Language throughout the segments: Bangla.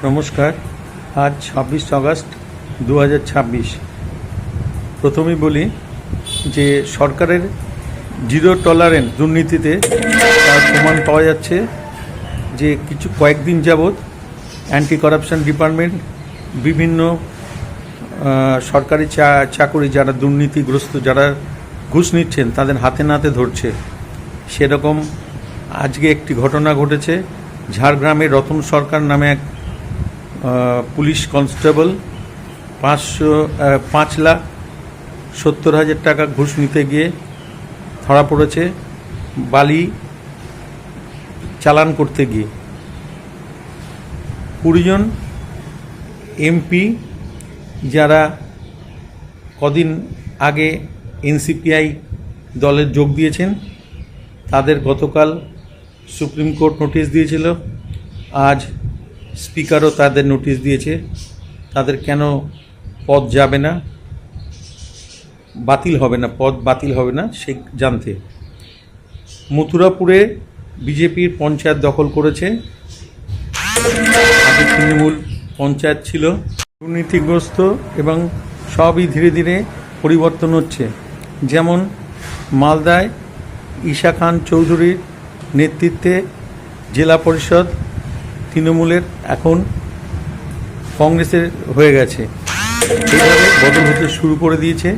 নমস্কার। আজ 26 আগস্ট 2026। প্রথমেই বলি যে সরকারের জিরো টলারেন্স দুর্নীতিতে তার প্রমাণ পাওয়া যাচ্ছে যে কয়েকদিন যাবৎ অ্যান্টি করাপশন ডিপার্টমেন্ট বিভিন্ন সরকারি চাকরি যারা দুর্নীতিগ্রস্ত, যারা ঘুষ নিচ্ছেন তাদের হাতে নাতে ধরছে। সেরকম আজকে একটি ঘটনা ঘটেছে। ঝাড়গ্রামের রতন সরকার নামে এক পুলিশ কনস্টেবল 5,70,000 টাকা ঘুষ নিতে গিয়ে ধরা পড়েছে বালি চালান করতে গিয়ে। 20 জন এমপি যারা কদিন আগে এনসিপিআই দলে যোগ দিয়েছেন তাদের গতকাল সুপ্রিম কোর্ট নোটিশ দিয়েছিল। আজ স্পিকারও তাদের নোটিশ দিয়েছে। তাদের কেন পদ যাবে না, বাতিল হবে না, পদ বাতিল হবে না সে জানতে। মথুরাপুরে বিজেপির পঞ্চায়েত দখল করেছে। আগে তৃণমূল পঞ্চায়েত ছিল। দুর্নীতিগ্রস্ত এবং সবই ধীরে ধীরে পরিবর্তন হচ্ছে। যেমন মালদায় ঈশা খান চৌধুরীর নেতৃত্বে জেলা পরিষদ তৃণমূলের এখন কংগ্রেসের হয়ে গেছে। এইভাবে বদল হতে শুরু করে দিয়েছে।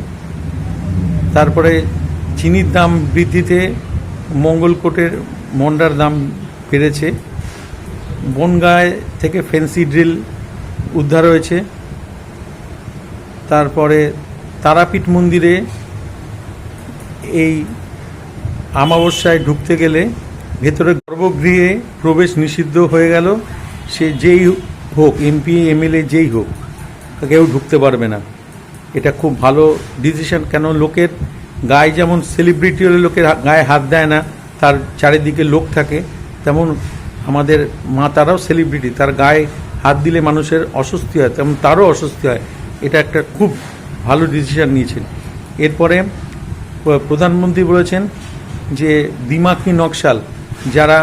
তারপরে চিনির দাম বৃদ্ধিতে মঙ্গলকোটের মন্ডার দাম বেড়েছে। বনগাঁয় থেকে ফেন্সি ড্রিল উদ্ধার হয়েছে। তারপরে তারাপীঠ মন্দিরে এই অমাবস্যায় ঢুকতে গেলে ভেতরে গর্ভগৃহে প্রবেশ নিষিদ্ধ হয়ে গেল। সে যেই হোক, এমপি এমএলএ যেই হোক, কেউ ঢুকতে পারবে না। এটা খুব ভালো ডিসিশন। কেন, লোকের গায়ে যেমন সেলিব্রিটি হলে লোকের গায়ে হাত দেয় না, তার চারিদিকে লোক থাকে, তেমন আমাদের মা তারাও সেলিব্রিটি, তার গায়ে হাত দিলে মানুষের অস্বস্তি হয়, তেমন তারও অস্বস্তি হয়। এটা একটা খুব ভালো ডিসিশন নিয়েছেন। এরপরে প্রধানমন্ত্রী বলেছেন যে দিমাকি নকশাল যারা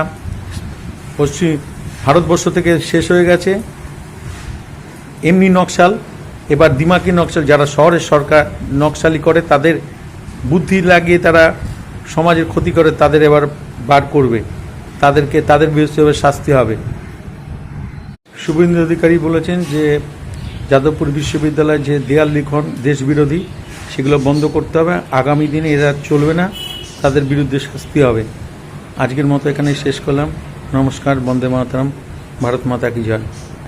পশ্চিম ভারতবর্ষ থেকে শেষ হয়ে গেছে, এমনি নকশাল এবার দিমাকি নকশাল যারা শহরের সরকার নকশালি করে, তাদের বুদ্ধি লাগিয়ে তারা সমাজের ক্ষতি করে, তাদের এবার বার করবে, তাদের বিরুদ্ধে শাস্তি হবে। শুভেন্দু অধিকারী বলেছেন যে যাদবপুর বিশ্ববিদ্যালয়ে যে দেয়াল লিখন দেশবিরোধী, সেগুলো বন্ধ করতে হবে। আগামী দিনে এরা চলবে না, তাদের বিরুদ্ধে শাস্তি হবে। আজকের মতো এখানেই শেষ করলাম। নমস্কার। বন্দে মাতরম। ভারত মাতা কি জয়।